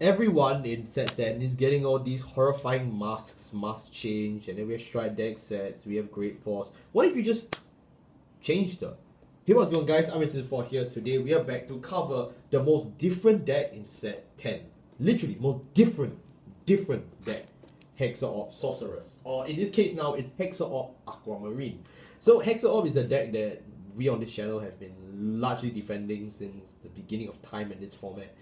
everyone in set 10 is getting all these horrifying masks, mask change, and then we have strike deck sets, we have Great Force. What if you just changed them? Hey, what's going on, guys? I'm Mr. here. Today we are back to cover the most different deck in set 10. Literally, most different deck. Hexaorb Sorceress. Or in this case now, it's Hexaorb Aquamarine. So Hexaorb is a deck that we on this channel have been largely defending since the beginning of time in this format.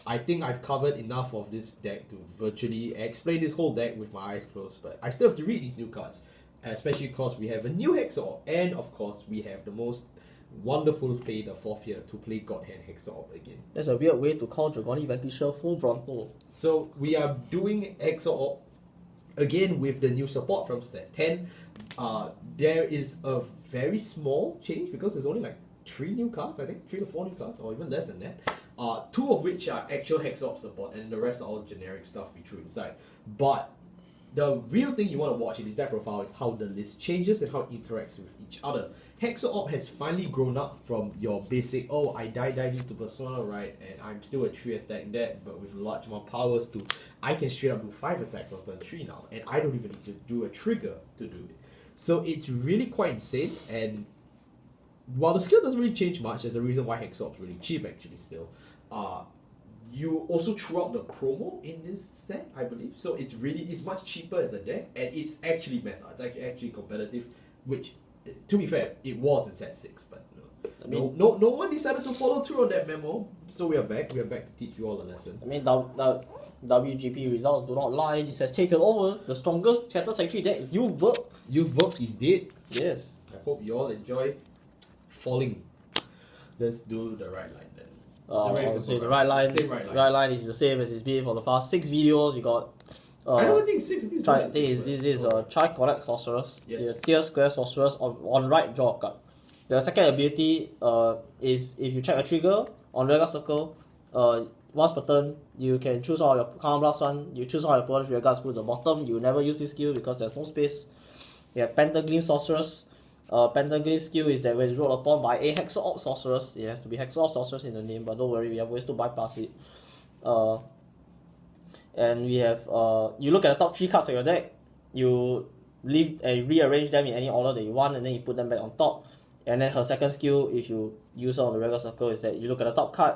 I think I've covered enough of this deck to virtually explain this whole deck with my eyes closed, but I still have to read these new cards, especially because we have a new Hexaorb, and of course we have the most wonderful Fader 4th year to play Godhand Hexaorb again. That's a weird way to call Dragonic Vanquisher full Bronto. So we are doing Hexaorb again with the new support from set 10. There is a very small change because there's only like 3 new cards, I think, 3 to 4 new cards, or even less than that. 2 of which are actual Hexaorb support, and the rest are all generic stuff we threw inside. But the real thing you want to watch in this deck profile is how the list changes and how it interacts with each other. Hexaorb has finally grown up from your basic, oh, I die into Persona, right, and I'm still a 3 attack deck, but with large amount of powers to, I can straight up do 5 attacks on turn 3 now, and I don't even need to do a trigger to do it. So it's really quite insane, and while the skill doesn't really change much, there's a reason why Hexaorb's really cheap actually still. You also threw out the promo in this set, I believe. So it's much cheaper as a deck, and it's actually meta. It's actually competitive, which, to be fair, it was in set 6, but no one decided to follow through on that memo. So we are back to teach you all a lesson. I mean, WGP results do not lie. This has taken over the strongest Keter Sanctuary deck you've worked. Is dead. Yes. I hope you all enjoy falling. Let's do the right line then. The right line is the same as it's been for the past 6 videos. You got. I don't think 6. This is a Tri-Connect Sorceress. Yes. Tier Square Sorceress on right, draw a card. The second ability is if you check a trigger on Rearguard Circle, once per turn, you can choose all your Counterblast one. You choose all your opponent's Rearguards, put at the bottom. You never use this skill because there's no space. You have Pentagleam Sorceress. Pentagleam skill is that when it's rolled upon by a Hexaorb Sorceress, it has to be Hexaorb Sorceress in the name, but don't worry, we have ways to bypass it. And we have, you look at the top 3 cards of your deck, you leave and rearrange them in any order that you want, and then you put them back on top. And then her second skill, if you use her on the regular circle, is that you look at the top card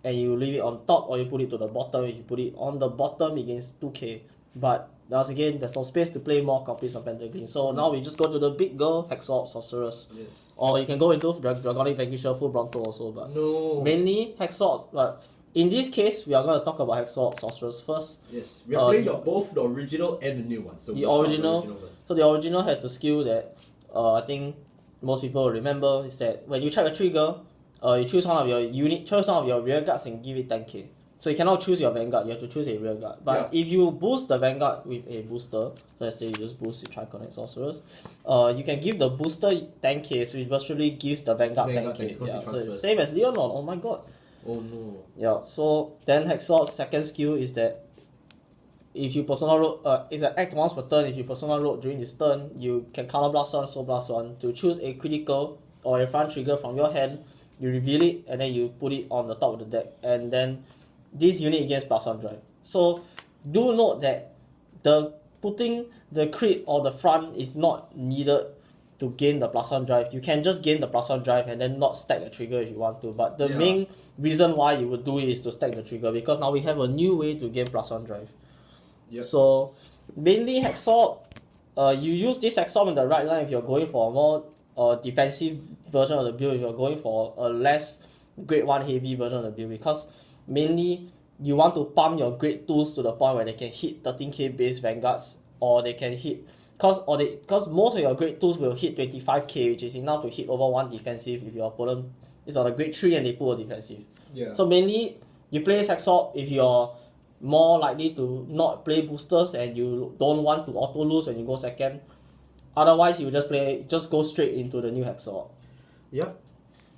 and you leave it on top, or you put it to the bottom. If you put it on the bottom, it gains 2k. But once again, there's no space to play more copies of Pentagleam. So now we just go to the big girl, Hexaorb Sorceress. Yes. Or you can go into Dragonic Vanquisher full Bronto also, but mainly Hexaorb. But in this case, we are going to talk about Hexaorb Sorceress first. Yes, we are playing both the original and the new one. So the original has the skill that I think most people will remember, is that when you check a trigger, you choose one of your rear guards and give it 10k. So you cannot choose your Vanguard, you have to choose a rear guard. But if you boost the Vanguard with a booster, let's say you just boost with Tri-Connect Sorcerers, you can give the booster 10k, so it virtually gives the Vanguard 10k. Yeah, so it's same as Leonon, oh my god. Oh no. Yeah, so then Hexaorb's second skill is that if you Persona Road, it's an act once per turn. If you Persona Road during this turn, you can Counterblast 1, Soul Blast 1 to choose a critical or a front trigger from your hand. You reveal it and then you put it on the top of the deck, and then this unit gains +1 drive. So do note that the putting the crit or the front is not needed to gain the +1 drive. You can just gain the +1 drive and then not stack a trigger if you want to. But the main reason why you would do it is to stack the trigger, because now we have a new way to gain +1 drive. Yep. So mainly Hexaorb, you use this Hexaorb in the right line if you're going for a more defensive version of the build, if you're going for a less grade 1 heavy version of the build, because mainly you want to pump your grade 2s to the point where they can hit 13k base Vanguards, or they can hit because most of your grade 2s will hit 25k, which is enough to hit over 1 defensive if your opponent is on a grade 3 and they pull a defensive. Yeah. So mainly you play Hexaorb if you're more likely to not play boosters and you don't want to auto lose when you go second. Otherwise, you just go straight into the new Hexaorb. Yep.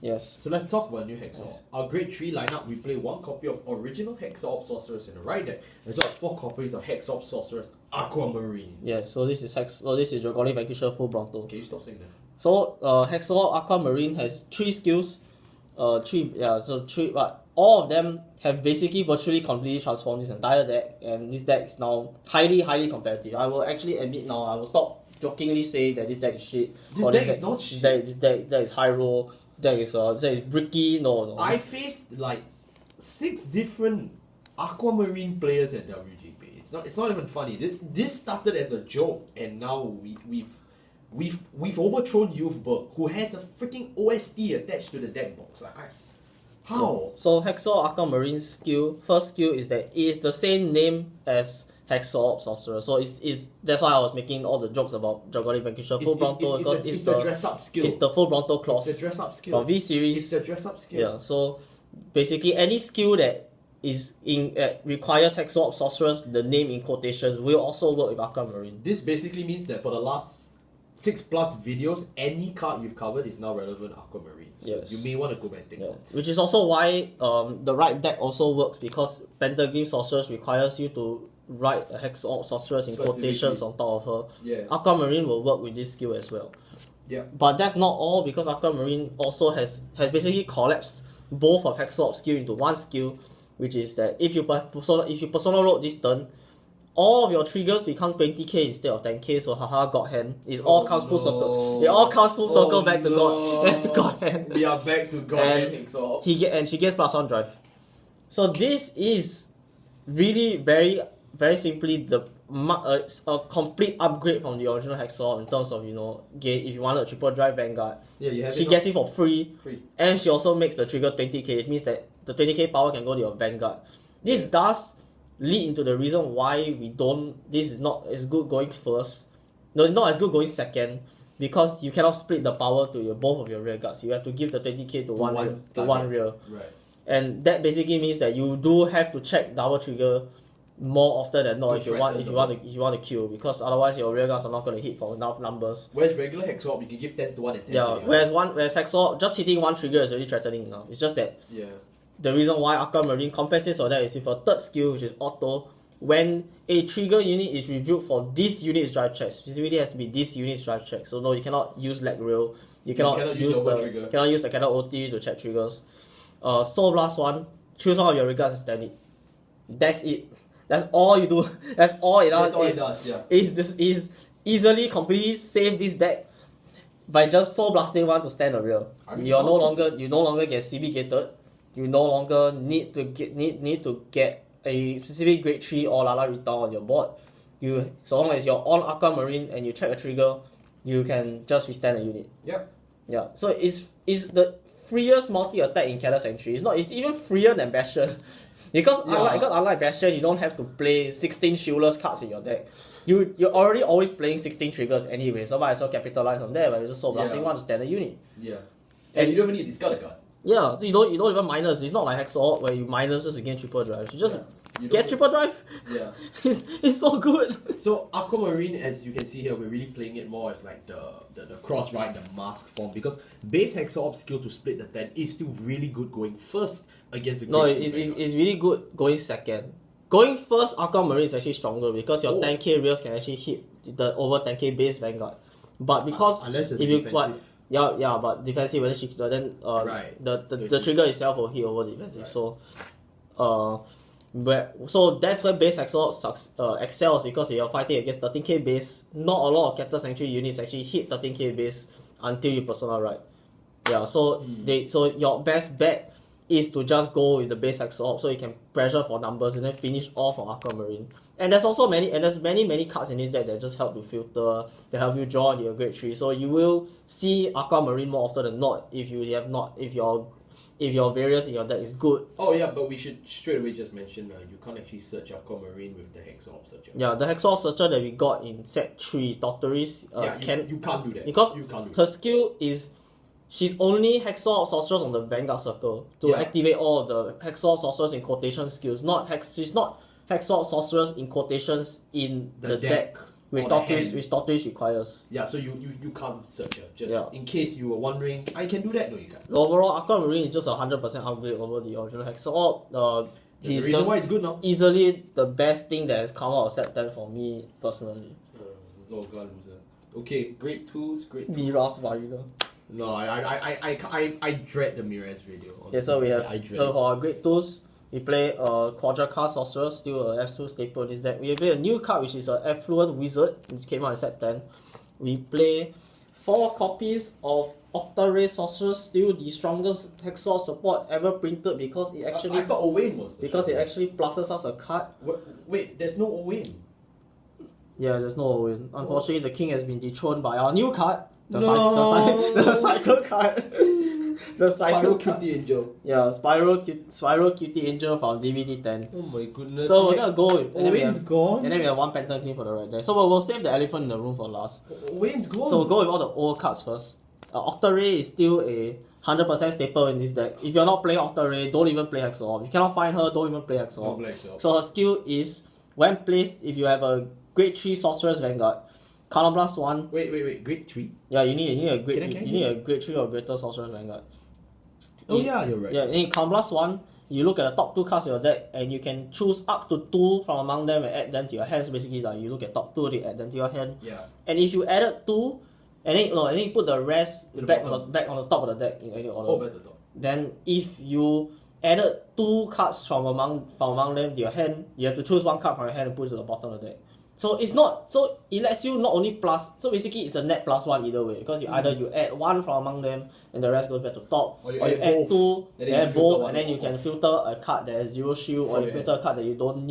Yes. So let's talk about new Hexaorb. Yes. Our grade 3 lineup, we play 1 copy of original Hexaorb Sorceress in the right deck, as well as 4 copies of Hexaorb Sorceress Aquamarine. Yeah, so this is Dragonic Vanquisher full Bronto. Can you stop saying that? So Hexaorb Aquamarine has 3 skills. But all of them have basically virtually completely transformed this entire deck, and this deck is now highly, highly competitive. I will actually admit now, I will stop jokingly say that this deck is shit. This deck is not shit. This deck is high roll. This deck is bricky. No. I faced like 6 different Aquamarine players at WGP. It's not even funny. This started as a joke, and now we've overthrown Youth Berg, who has a freaking OST attached to the deck box. How? So Hexaorb Aquamarine's first skill is that it is the same name as Hexaorb Sorcerer. So it's that's why I was making all the jokes about Dragonic Vanquisher full Bronto, because it's the dress up skill. It's the full Bronto clause. It's the dress up skill from V series. It's the dress up skill. Yeah. So basically, any skill that is requires Hexaorb Sorcerers, the name in quotations, will also work with Aquamarine. This basically means that for the last 6+ videos, any card we've covered is now relevant Aquamarine. So yes. you may want to go back and take notes. Which is also why the right deck also works, because Pentagram Sorcerers requires you to write a Hexaorb Sorcerers in quotations on top of her. Yeah. Aquamarine will work with this skill as well. Yeah. But that's not all, because Aquamarine also has basically collapsed both of Hexaorb skill into one skill, which is that if you persona road this turn, all of your triggers become 20k instead of 10k, so haha, God Hand. It all comes full circle. It all comes full circle back to God Hand. We are back to God Hand. And she gets +1 drive. So this is really very, very simply a complete upgrade from the original Hexaorb in terms of, if you wanted a triple drive Vanguard. Yeah, she gets it for free. And she also makes the trigger 20k. It means that the 20k power can go to your Vanguard. This does lead into the reason why this is not as good going first. No, it's not as good going second, because you cannot split the power to both of your rear guards. You have to give the 20k to one rear. Right. And that basically means that you do have to check double trigger more often than not if you want to kill, because otherwise your rear guards are not going to hit for enough numbers. Whereas regular Hexaorb, you can give 10 to 1 and 10 to the other. Whereas Hexaorb, just hitting one trigger is already threatening enough. It's just that the reason why Aquamarine compensates for that is with a third skill, which is auto. When a trigger unit is revealed for this unit's drive check, specifically has to be this unit's drive check. So no, you cannot use leg rail. You cannot use the Keter OT to check triggers. Soul Blast 1, choose one of your regards and stand it. That's it. That's all you do. That's all it does. Is easily completely save this deck by just Soul Blasting one to stand a rear. You no longer get CB gated. You no longer need to get a specific grade 3 or Lala Rita on your board. So long as you're on Aquamarine and you check a trigger, you can just withstand a unit. Yeah. So it's the freest multi-attack in Keter Sanctuary. It's even freer than Bastion. Because unlike Bastion, you don't have to play 16 shieldless cards in your deck. You're already always playing 16 triggers anyway, so might as well capitalize on that, but you just Soul Blasting one to stand a unit. Yeah. And you don't even need to discard a card. Yeah, so you don't even minus. It's not like Hexaorb where you minus just against triple drive. You just get triple drive. Yeah. it's so good. So Aquamarine, as you can see here, we're really playing it more as like the cross ride, the mask form, because base Hexaorb skill to split the 10 is still really good going first against a it's really good going second. Going first, Aquamarine is actually stronger because your 10k rears can actually hit the over 10k base Vanguard. But because unless it's defensive. But defensive, the trigger itself will hit over defensive. Right. So that's where base Hexaorb excels, because you're fighting against 13k base. Not a lot of Keter Sanctuary units actually hit 13k base until you persona right. Yeah, so your best bet is to just go with the base Hexaorb so you can pressure for numbers and then finish off on Aquamarine. And there's also many cards in this deck that just help to filter, that help you draw into your grade 3. So you will see Aquamarine more often than not if your variance in your deck is good. Oh yeah, but we should straight away just mention you can't actually search Aquamarine with the Hexaorb searcher. Yeah, the Hexaorb searcher that we got in set 3, Tortoise, you can't do that. Because her skill is she's only Hexaorb Sorcerers on the Vanguard circle to activate all of the Hexaorb Sorcerers in quotation skills. She's not Hexaorb Sorcerers in quotations in the deck which Tortoise requires. Yeah, so you can't search her. Just in case you were wondering, I can do that. No, you can't. Overall, Aquamarine is just 100% upgrade over the original Hexaorb. He's the reason why it's good now. Easily the best thing that has come out of set 10 for me personally. Zolga loser. Okay, great tools, great tools. Miras Varina. No, I dread the Mirror's radio. Okay, so we have I dread so it. for our grade 2s, we play Quadra Cast Sorcerer, still a F2 staple in this deck. We play a new card which is a Affluent Wizard, which came out in set 10. We play 4 copies of Octa-Ray Sorcerer, still the strongest Hexaorb support ever printed because it actually I thought Owain was because it actually pluses us a card. Wait, there's no Owain. Yeah, there's no win. Unfortunately, the king has been dethroned by our new card, the No. cycle card. The cycle Spiral card. Cutie Angel. Yeah, Spiral Cutie Angel from DVD 10. Oh my goodness. So we're gonna go with, Owain's gone. and then we have 1 Phantom King for the right there. So we'll save the elephant in the room for last. Owain's gone. So we'll go with all the old cards first. Octa-Ray is still a 100% staple in this deck. If you're not playing Octa-Ray, don't even play Hexaorb. If you cannot find her, don't even play Hexaorb. So her skill is, when placed, if you have a grade 3 Sorcerer's Vanguard, Counterblast 1. Wait. Grade 3? Yeah, you need a grade Can I 3. You need a grade 3 or greater Sorcerer's Vanguard. Oh yeah, you're right. Yeah, in Counterblast 1, you look at the top 2 cards of your deck and you can choose up to 2 from among them and add them to your hand. So basically, like, you look at top 2, they add them to your hand. Yeah. And if you added 2, and then you put the rest To the back bottom. on the top of the deck in any order. Oh, better top. Then if you added 2 cards from among them to your hand, you have to choose 1 card from your hand and put it to the bottom of the deck. So it's not so it lets you not only plus, so basically it's a net +1 either way, because you either you add 1 from among them and the rest goes back to top, or you add add 2 and and then add you filter both, one and then you off. can filter a card that has 0 shield, or From you your filter a card that you don't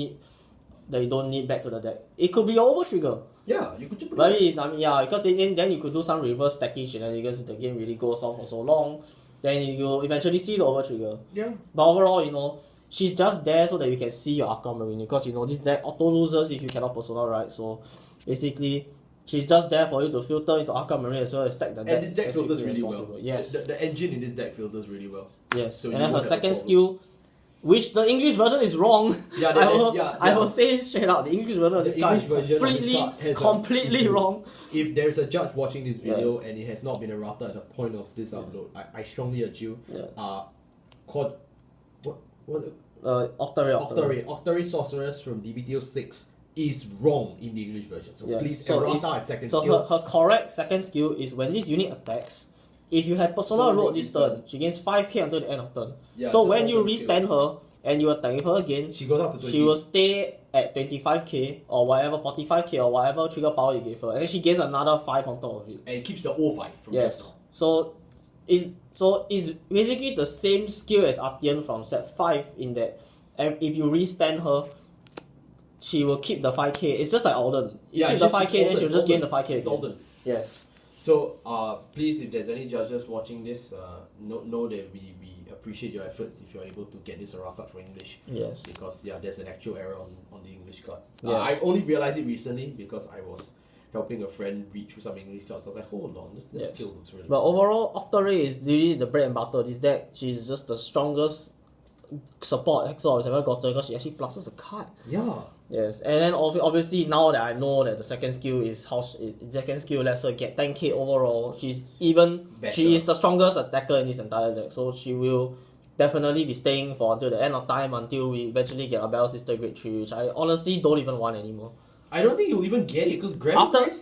need back to the deck. It could be your over trigger. Yeah, you could just put But yeah, because then you could do some reverse stacking shenanigans if the game really goes on for so long. Then you eventually see the over trigger. Yeah. But overall, she's just there so that you can see your Aquamarine, because this deck auto loses if you cannot persona right. So basically, she's just there for you to filter into Aquamarine as well as stack the deck. And this deck as filters quickly as really well. possible. Yes. The engine in this deck filters really well. Yes. So and you then her won't have a second problem. skill, which the English version is wrong. Yeah, I will say it straight out. The English version of this card is completely wrong. If there's a judge watching this video and it has not been errated at the point of this upload, I strongly urge you. Octa-Ray Sorceress from DBTO 6 is wrong in the English version. So please errata at second skill. Her correct second skill is when this unit attacks, if you have Persona Road this turn, she gains 5k until the end of turn. Yeah, so it's when a you open restand her and you attack with her again, she goes up to 20. she will stay at 25k or whatever, 45k or whatever trigger power you gave her, and then she gains another 5 on top of it. And it keeps the 05 from just now. So it's basically the same skill as Artian from set 5 in that if you restand her, she will keep the 5k. It's just like Alden. You keep the 5k, then she'll just gain the 5k It's again. Alden. Yes. So please, if there's any judges watching this, know that we appreciate your efforts if you're able to get this errata for English. Yes. Because there's an actual error on the English card. Yes. I only realized it recently because I was helping a friend read through some English cards. I was like, hold on, this skill looks really But overall, Octa-Ray is really the bread and butter of this deck. She's just the strongest support Hexaorb has ever gotten because she actually pluses a card. Yeah. Yes, and then obviously now that I know that the second skill lets her get 10k overall, she is the strongest attacker in this entire deck, so she will definitely be staying for until the end of time until we eventually get a Battle Sister Grade 3, which I honestly don't even want anymore. I don't think you'll even get it because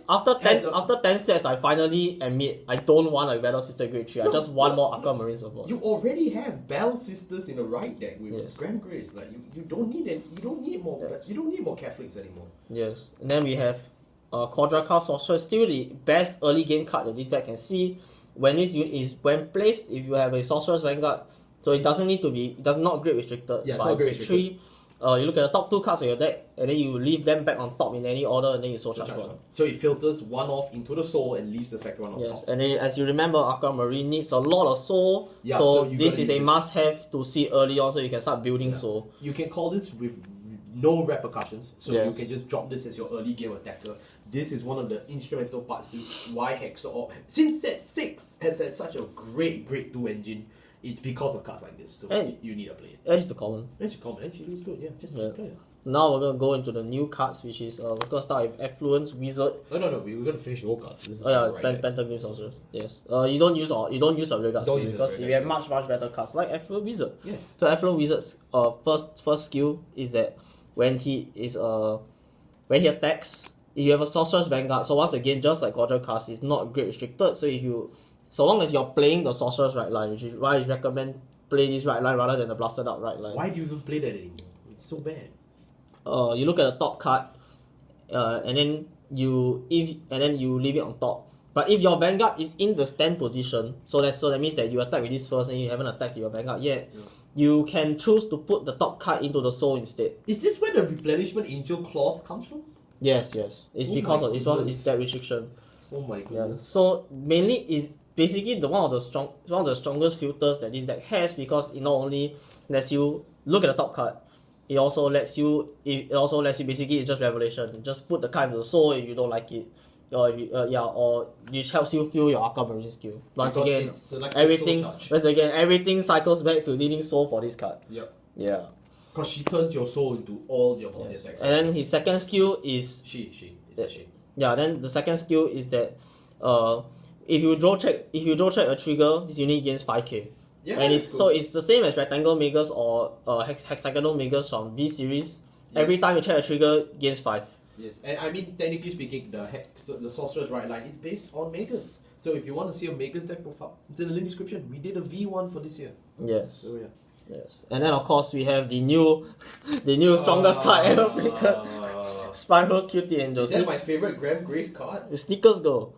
After 10 sets, I finally admit I don't want a Battle Sister Grade 3. I just want more Aquamarine support. You already have Battle Sisters in the right deck with Grand Grace. Like you don't need it. You don't need more. Yes. You don't need more Catholics anymore. Yes, and then we have Quadra Cast Sorcerer, still the best early game card that this deck can see. When this unit is placed, if you have a Sorcerer's Vanguard, so it does not grade restricted. Yeah, it's by not grade grade 3. You look at the top 2 cards of your deck, and then you leave them back on top in any order, and then you soul charge one. So it filters one off into the soul and leaves the second one on Yes, top. and then as you remember, Aquamarine needs a lot of soul, Yeah, so so you this gotta is a use this. must-have to see early on, so you can start building soul. You can call this with no repercussions, so you Yes. can just drop this as your early game attacker. This is one of the instrumental parts to why Hexaorb, since set 6, has had such a great grade 2 engine. It's because of cards like this, so And- you need to play it. That's just the common. And she comment, and she looks good, just play it. Now we're gonna go into the new cards, which is we're gonna start with Affluence Wizard. No, we're gonna finish the old cards. This is Oh yeah, it's right there. Pentagram Sorcerers. Yes. You don't use a real guard Don't skill use a because real you have guard much better cards like Affluent Wizard. Yes. So Affluent Wizard's first skill is that when he attacks, if you have a Sorcerer's Vanguard, so once again, just like Quadra Cast, it's not grade restricted. So if you So long as you're playing the Sorcerer's Right Line, which is why I recommend play this right line rather than the Blasted Out Right Line. Why do you even play that anymore? It's so bad. You look at the top card, and then you leave it on top. But if your Vanguard is in the stand position, so that means that you attack with this first and you haven't attacked your Vanguard yet, you can choose to put the top card into the soul instead. Is this where the replenishment angel clause comes from? Yes. It's because of it's that restriction. Oh my Yeah. goodness. So mainly is basically one of the strongest filters that this deck has, because it not only lets you look at the top card, it also lets you basically, it's just revelation. Just put the card into the soul if you don't like it. Or if you, or which helps you feel your Aquamarine skill. Once again, everything cycles back to needing soul for this card. Yep. Yeah. Because she turns your soul into all your body attacks. And then his second skill is It's a she. Yeah, then the second skill is that if you draw check a trigger, this unit gains 5k. Yeah, and it's the same as Rectangle Magus or Hexagonal Magus from V series. Yes. Every time you check a trigger, gains 5. Yes, and I mean, technically speaking, the Sorcerer's Right Line is based on Magus. So if you want to see a Magus deck profile, it's in the link description. We did a V1 for this year. Yes. So yeah. Yes. And then of course we have the new strongest card ever printed. Spiral Cutie Angel. Is that my favorite Graham Grace card? The stickers go.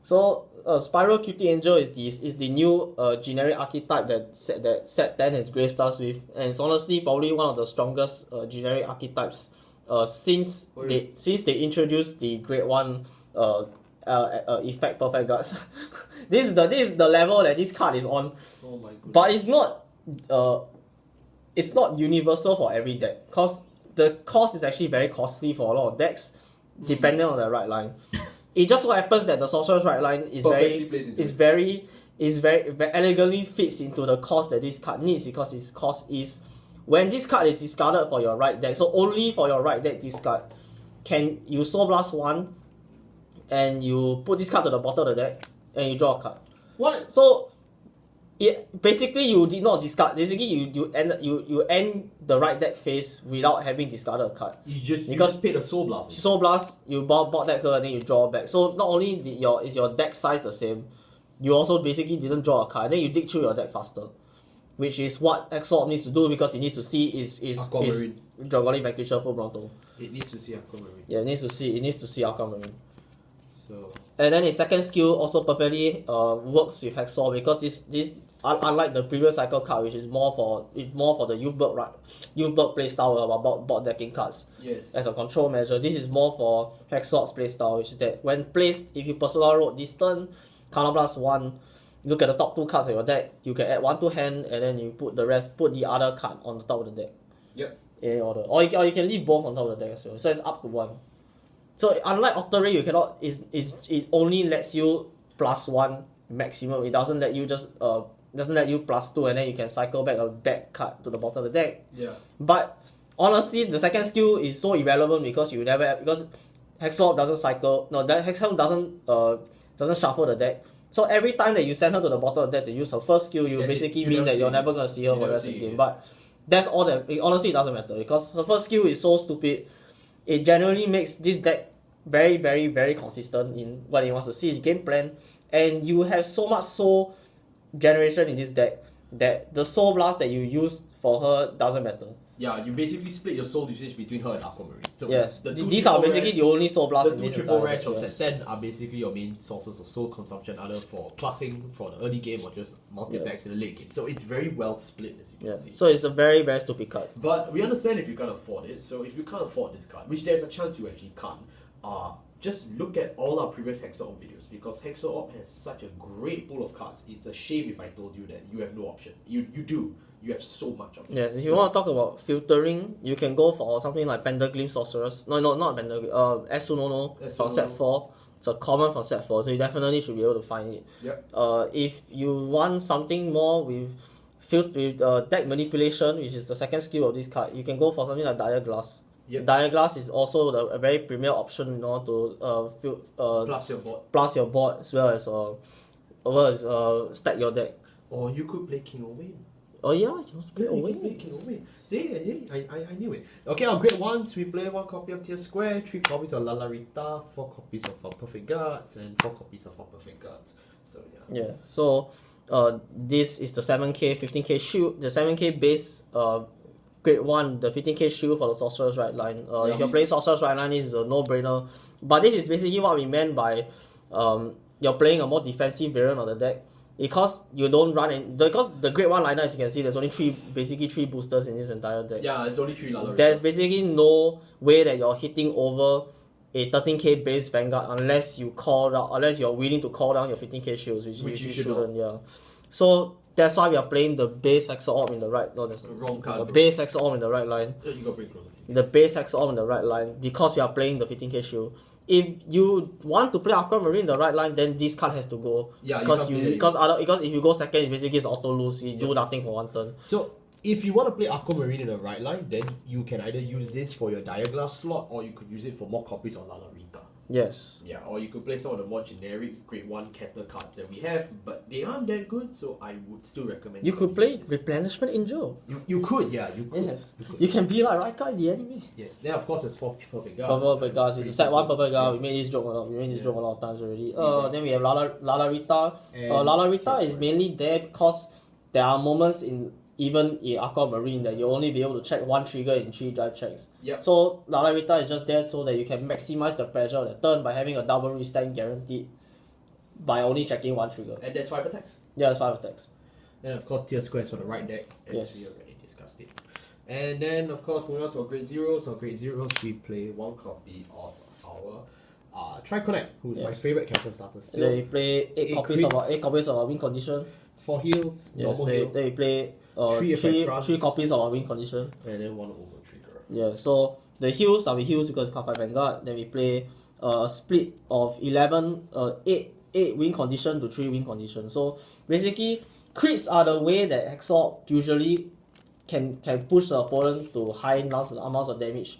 So Spiral Cutie Angel is the new generic archetype that set 10 has Grey Stars with, and it's honestly probably one of the strongest generic archetypes since they introduced the Grade 1 effect Perfect Guards. this is the level that this card is on. Oh my goodness. But it's not universal for every deck, because the cost is actually very costly for a lot of decks, depending on the right line. It just so happens that the Sorcerer's Right Line is very elegantly fits into the cost that this card needs, because its cost is when this card is discarded for your right deck. So only for your right deck discard can you Soul Blast 1 and you put this card to the bottom of the deck and you draw a card. What? So basically you did not discard. Basically you end the right deck phase without having discarded a card. You just paid a Soul Blast. Soul Blast, you bought that card and then you draw back. So not only is your deck size the same, you also basically didn't draw a card. Then you dig through your deck faster, which is what Hexaorb needs to do, because it needs to see is Dragonic Vanquisher full Bronto. It needs to see Aquamarine. Yeah, it needs to see Aquamarine. So. And then its second skill also perfectly works with Hexaorb, because this unlike the previous cycle card, which is more for the Youth Bird playstyle about board decking cards. Yes. As a control measure, this is more for Hexaorb's playstyle, which is that when placed, if you personal road this turn, Counterblast 1, look at the top 2 cards of your deck, you can add 1 to hand, and then you put the other card on the top of the deck. Yep. In order. Or you can leave both on top of the deck as well. So it's up to 1. So unlike Octary, you cannot it only lets you +1 maximum. It doesn't let you just +2 and then you can cycle back a back card to the bottom of the deck. Yeah. But honestly, the second skill is so irrelevant because Hexaorb doesn't cycle. No, that Hexaorb doesn't shuffle the deck. So every time that you send her to the bottom of the deck to use her first skill, you mean that you're never gonna see her for the rest of the game. But that's all that. Honestly, it doesn't matter, because her first skill is so stupid. It generally makes this deck very, very, very consistent in what it wants to see, its game plan, and you have so much soul generation in this deck that the Soul Blast that you use for her doesn't matter. Yeah, you basically split your soul usage between her and Aquamarine. So yes, these are basically the only Soul Blasts in this. The 2 triple rares from set 10 are basically your main sources of soul consumption, either for classing for the early game or just multi-attacks in the late game. So it's very well split, as you can see. So it's a very, very stupid card. But we understand if you can't afford it. So if you can't afford this card, which there's a chance you actually can't, just look at all our previous Hexaorb videos, because Hexaorb has such a great pool of cards. It's a shame if I told you that you have no option. You do. You have so much options. Yes, if you want to talk about filtering, you can go for something like Pentaglim Sorceress. No, not Pentaglim. Esunono from set 4. It's a common from set 4, so you definitely should be able to find it. Yep. If you want something more with deck manipulation, which is the second skill of this card, you can go for something like Dire Glass. Yep. Dire Glass is also a very premier option in order to plus your board as well as stack your deck. Or you could play King Owain. Oh yeah, you can also play Owain. King Owain. See, I knew it. Okay, on grade 1s, we play 1 copy of Tier Square, 3 copies of Lalarita, 4 copies of our Perfect Guards, and 4 copies of our Perfect Guards. So yeah. Yeah. So this is the 7K, 15K shield. The 7K base grade 1, the 15K shield for the Sorcerer's Right line. If you're playing Sorcerer's Right line, this is a no-brainer. But this is basically what we meant by you're playing a more defensive variant of the deck. Because you don't run in because the grade 1 liner, as you can see, there's only basically three boosters in this entire deck. Yeah, it's only 3 Lala. There's basically no way that you're hitting over a 13K base Vanguard unless you're willing to call down your 15K shields, which you shouldn't. Yeah. So that's why we are playing the base Hexaorb in the right. No, that's wrong card. The base Hexaorb in the right line. You got bring closer. The base Hexaorb in the right line because we are playing the 15K shield. If you want to play Aquamarine in the right line, then this card has to go. Yeah, because if you go second, it's basically it's auto lose. You do nothing for 1 turn. So if you want to play Aquamarine in the right line, then you can either use this for your Diaglass slot, or you could use it for more copies of Lala Rita. Yes. Yeah, or you could play some of the more generic grade 1 Keter cards that we have, but they aren't that good, so I would still recommend You could play this. Replenishment Angel. You could, yeah, you could. Yes. You could. You can be like Raika in the anime. Yes, then of course there's 4 Perfect Guard. Purple Guards. It's a set 1 Purple Guard. We made this joke a lot. Joke a lot of times already. Then we have Lala Rita. Lala Rita is mainly there because there are moments even in Aquamarine that you'll only be able to check 1 trigger in 3 drive checks. Yep. So Lala Rita is just there so that you can maximize the pressure of the turn by having a double restand guaranteed by only checking 1 trigger. And that's 5 attacks. Yeah, it's 5 attacks. And of course tier squares for the right deck, as we already discussed it. And then of course moving on to our grade zeros. Our grade zeros we play 1 copy of our Tri-Connect, who's my favorite character starter still. Then we play 8 copies of our win condition. 4 heals, normal heals. Then we play 3 copies of our win condition. And then 1 over trigger. Yeah, so the heals are heals because it's card 5 Vanguard. Then we play a split of 8 win condition to 3 win condition. So basically, crits are the way that Hexaorb usually can push the opponent to high amounts of damage.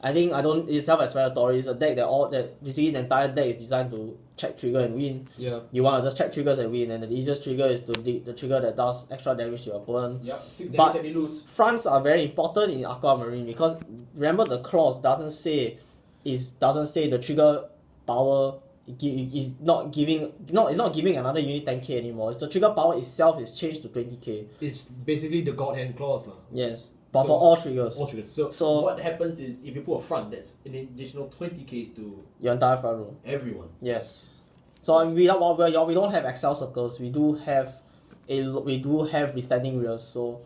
It's self-explanatory. It's a deck that basically the entire deck is designed to check trigger and win. Yeah. You want to just check triggers and win, and the easiest trigger is the trigger that does extra damage to your opponent. Yep, 6 damage But and you lose. fronts are very important in Aquamarine because remember the clause doesn't say the trigger power is not giving another unit 10k anymore. It's the trigger power itself is changed to 20k. It's basically the God Hand clause. Yes. But for all triggers. All triggers. So what happens is if you put a front, that's an additional 20k to your entire front row. everyone. Yes. So we don't have Excel circles. We do have restanding rears. So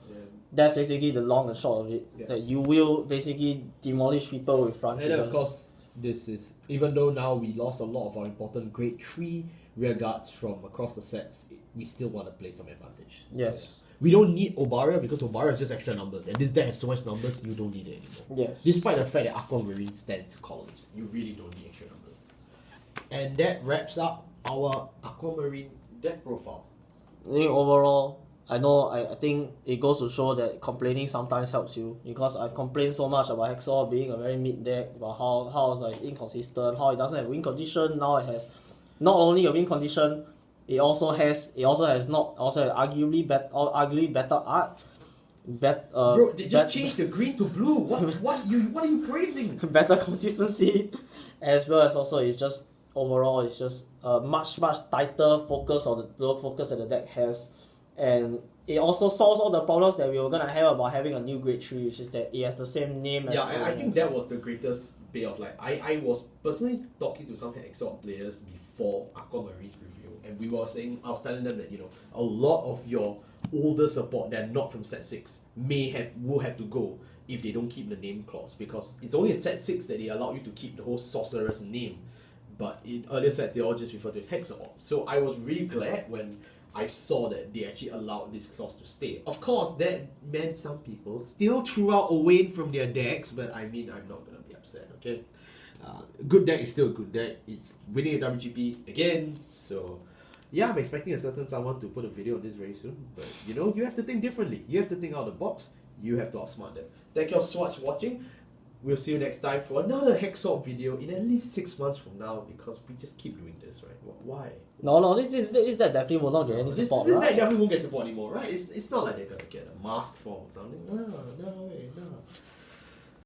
that's basically the long and short of it. Yeah. That you will basically demolish people with front And then triggers. of course, this is, even though now we lost a lot of our important grade 3 rear guards from across the sets, we still want to play some advantage. Yes. We don't need Obaria because Obaria is just extra numbers, and this deck has so much numbers, you don't need it anymore. Yes. Despite the fact that Aquamarine stands columns, you really don't need extra numbers. And that wraps up our Aquamarine deck profile. I think overall, I think it goes to show that complaining sometimes helps you because I've complained so much about Hexaorb being a very mid deck, about how it's inconsistent, how it doesn't have win condition. Now it has not only a win condition, it also has arguably better art. Bro, they just changed the green to blue. What are you praising? Better consistency, as well as also it's just overall it's just a much tighter focus that the deck has, and it also solves all the problems that we were gonna have about having a new grade 3, which is that it has the same name as I think that was the greatest bit of I was personally talking to some Hexaorb players before Aquamarine's review, and I was telling them that a lot of your older support that are not from set 6 will have to go if they don't keep the name clause, because it's only in set 6 that they allow you to keep the whole sorcerer's name, but in earlier sets they all just refer to it as Hexaorb. So I was really glad when I saw that they actually allowed this clause to stay. Of course, that meant some people still threw out Owain from their decks, but I mean, I'm not going to be upset, okay? Good deck is still a good deck. It's winning a WGP again, so yeah, I'm expecting a certain someone to put a video on this very soon, but you have to think differently. You have to think out of the box. You have to outsmart them. Thank you all so much for watching. We'll see you next time for another Hexaorb video in at least 6 months from now, because we just keep doing this, right? Why? No, this deck definitely will not get any support, this right? deck definitely won't get support anymore, right? It's not like they're gonna get a mask form or something. No way, no.